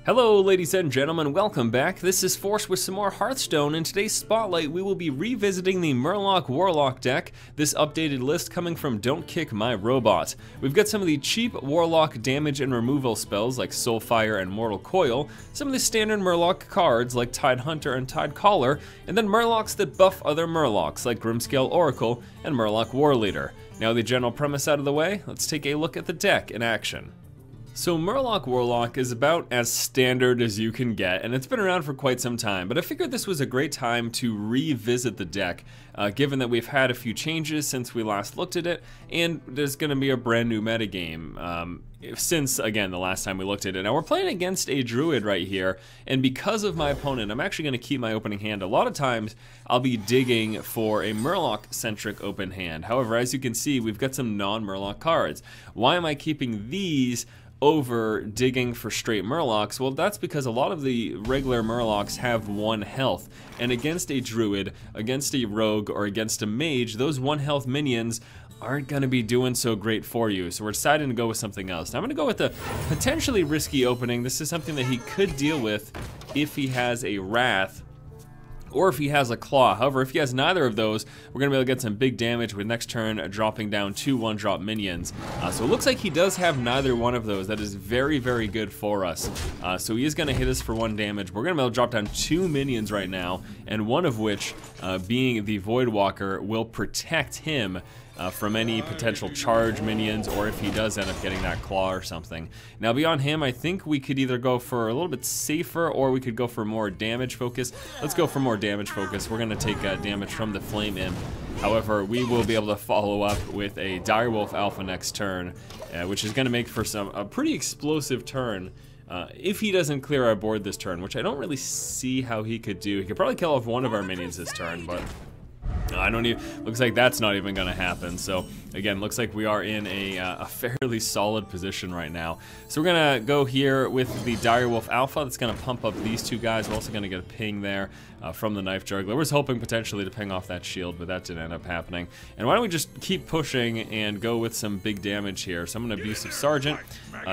Hello ladies and gentlemen, welcome back. This is Force with some more Hearthstone. In today's spotlight we will be revisiting the Murloc Warloc deck, this updated list coming from Don't Kick My Robot. We've got some of the cheap Warlock damage and removal spells like Soulfire and Mortal Coil, some of the standard Murloc cards like Tidehunter and Tidecaller, and then Murlocs that buff other Murlocs like Grimscale Oracle and Murloc Warleader. Now the general premise out of the way, let's take a look at the deck in action. So Murloc Warloc is about as standard as you can get, and it's been around for quite some time, but I figured this was a great time to revisit the deck, given that we've had a few changes since we last looked at it, and there's going to be a brand new metagame since, again, the last time we looked at it. Now we're playing against a Druid right here, and because of my opponent, I'm actually going to keep my opening hand. A lot of times, I'll be digging for a Murloc-centric open hand. However, as you can see, we've got some non-Murloc cards. Why am I keeping these over digging for straight Murlocs? Well, that's because a lot of the regular Murlocs have 1 health, and against a Druid, against a Rogue, or against a Mage, those 1 health minions aren't going to be doing so great for you, so we're deciding to go with something else. Now I'm going to go with a potentially risky opening. This is something that he could deal with if he has a Wrath, or if he has a Claw. However, if he has neither of those, we're going to be able to get some big damage with next turn dropping down 2 1-drop minions. So it looks like he does have neither one of those. That is very, very good for us. So he is going to hit us for 1 damage. We're going to be able to drop down 2 minions right now, and one of which, being the Voidwalker, will protect him from any potential charge minions, or if he does end up getting that claw or something. Now beyond him, I think we could either go for a little bit safer, or we could go for more damage focus. Let's go for more damage focus. We're going to take damage from the Flame Imp. However, we will be able to follow up with a Direwolf Alpha next turn, which is going to make for a pretty explosive turn. If he doesn't clear our board this turn, which I don't really see how he could do. He could probably kill off one of our minions this turn, but I don't even, looks like that's not even going to happen. So again, looks like we are in a fairly solid position right now. So we're going to go here with the Direwolf Alpha. That's going to pump up these 2 guys. We're also going to get a ping there from the Knife Juggler. I was hoping potentially to ping off that shield, but that didn't end up happening. And why don't we just keep pushing and go with some big damage here. So I'm going to Abusive Sergeant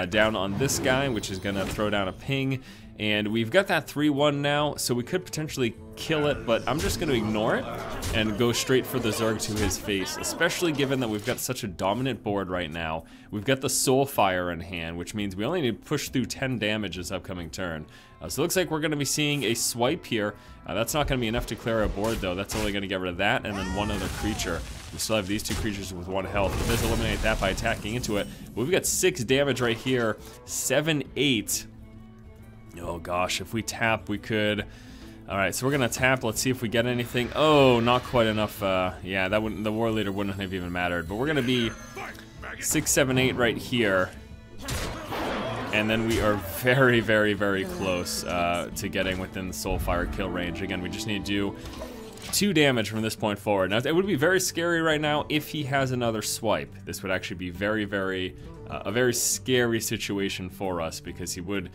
down on this guy, which is going to throw down a ping. And we've got that 3-1 now, so we could potentially kill it, but I'm just going to ignore it and go straight for the Zerg to his face, especially given that we've got such a dominant board right now. We've got the Soulfire in hand, which means we only need to push through 10 damage this upcoming turn. So it looks like we're going to be seeing a swipe here. That's not going to be enough to clear our board, though. That's only going to get rid of that and then 1 other creature. We still have these 2 creatures with 1 health. It does eliminate that by attacking into it. But we've got 6 damage right here, 7-8. Oh gosh, if we tap, we could. Alright, so we're gonna tap. Let's see if we get anything. Oh, not quite enough. Yeah, that wouldn't, the Warleader wouldn't have even mattered. But we're gonna be 6, 7, 8 right here. And then we are very, very, very close to getting within the Soulfire kill range. Again, we just need to do 2 damage from this point forward. Now, it would be very scary right now if he has another swipe. This would actually be very, very, a very scary situation for us, because he would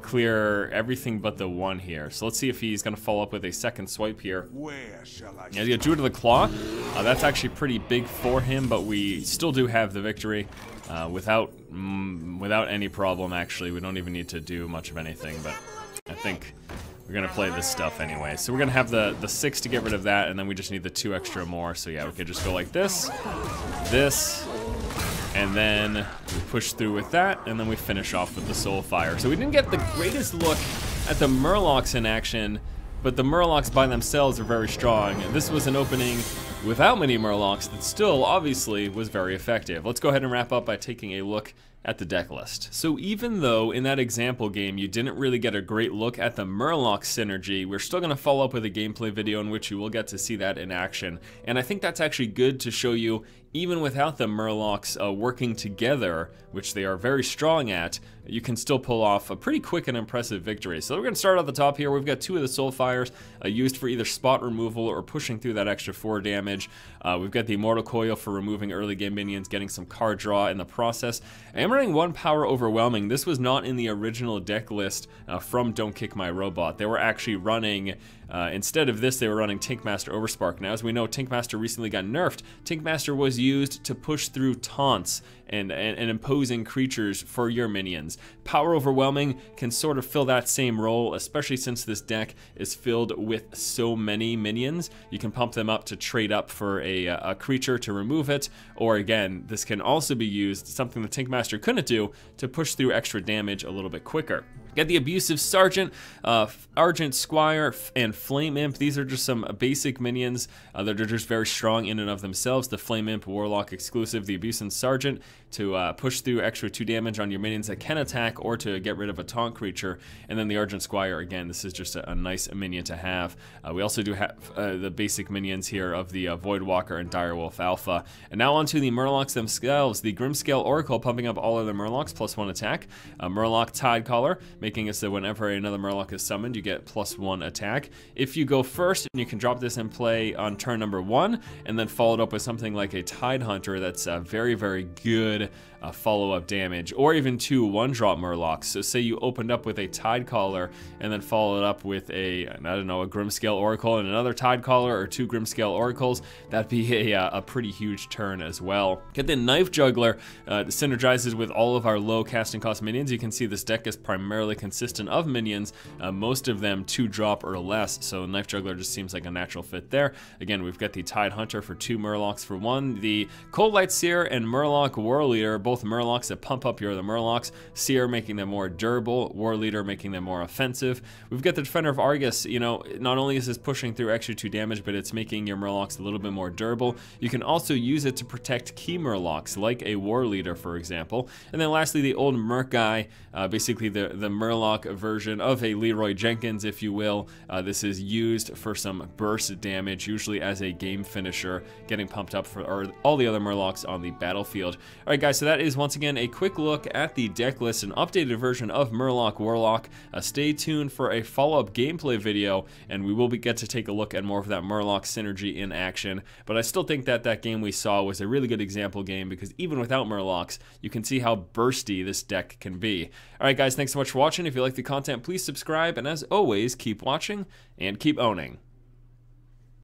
clear everything but the 1 here. So let's see if he's going to follow up with a second swipe here. Where shall I? Yeah, you got Druid of the Claw. That's actually pretty big for him, but we still do have the victory without any problem, actually. We don't even need to do much of anything, but I think we're going to play this stuff anyway. So we're going to have the 6 to get rid of that, and then we just need the 2 extra more. So yeah, we could just go like this, and then we push through with that, and then we finish off with the Soulfire. So we didn't get the greatest look at the Murlocs in action, but the Murlocs by themselves are very strong. And this was an opening without many Murlocs that still, obviously, was very effective. Let's go ahead and wrap up by taking a look at the deck list. So even though in that example game you didn't really get a great look at the Murloc synergy, we're still going to follow up with a gameplay video in which you will get to see that in action. And I think that's actually good to show you, even without the Murlocs working together, which they are very strong at, you can still pull off a pretty quick and impressive victory. So we're going to start at the top here. We've got 2 of the Soulfires used for either spot removal or pushing through that extra 4 damage. We've got the Mortal Coil for removing early game minions, getting some card draw in the process. I am running 1 Power Overwhelming. This was not in the original deck list from Don't Kick My Robot. They were actually running, instead of this, they were running Tankmaster Overspark. Now, as we know, Tankmaster recently got nerfed. Tankmaster was used to push through taunts and imposing creatures for your minions. Power Overwhelming can sort of fill that same role, especially since this deck is filled with so many minions. You can pump them up to trade up for a creature to remove it, or again, this can also be used, something the Tankmaster couldn't do, to push through extra damage a little bit quicker. Get the Abusive Sergeant, Argent Squire, and Flame Imp. These are just some basic minions that are just very strong in and of themselves. The Flame Imp Warlock exclusive, the Abusive Sergeant to push through extra 2 damage on your minions that can attack or to get rid of a taunt creature. And then the Argent Squire, again, this is just a nice minion to have. We also do have the basic minions here of the Voidwalker and Direwolf Alpha. And now onto the Murlocs themselves. The Grimscale Oracle pumping up all other Murlocs, +1 attack. Murloc Tidecaller, making it so whenever another Murloc is summoned, you get +1 attack. If you go first, you can drop this in play on turn number 1, and then follow it up with something like a Tidehunter that's very, very good follow-up damage, or even 2 1-drop Murlocs. So say you opened up with a Tidecaller and then followed it up with a, I don't know, a Grimscale Oracle and another Tidecaller, or 2 Grimscale Oracles. That'd be a pretty huge turn as well. Get the Knife Juggler, synergizes with all of our low casting cost minions. You can see this deck is primarily consistent of minions, most of them 2-drop or less, so Knife Juggler just seems like a natural fit there. Again, we've got the Tidehunter for 2 Murlocs for 1, the Coldlight Seer and Murloc Warleader, both Murlocs that pump up your other Murlocs. Seer making them more durable, Warleader making them more offensive. We've got the Defender of Argus. You know, not only is this pushing through extra 2 damage, but it's making your Murlocs a little bit more durable. You can also use it to protect key Murlocs, like a Warleader, for example. And then lastly, the Old Murk-Eye, basically the Murloc version of a Leroy Jenkins, if you will. This is used for some burst damage, usually as a game finisher, getting pumped up for all the other Murlocs on the battlefield. All right, guys, so that is once again a quick look at the deck list, an updated version of Murloc Warloc. Stay tuned for a follow-up gameplay video, and we will get to take a look at more of that Murloc synergy in action. But I still think that that game we saw was a really good example game, because even without Murlocs, you can see how bursty this deck can be. All right, guys, thanks so much for watching. If you like the content, please subscribe, and as always, keep watching and keep owning.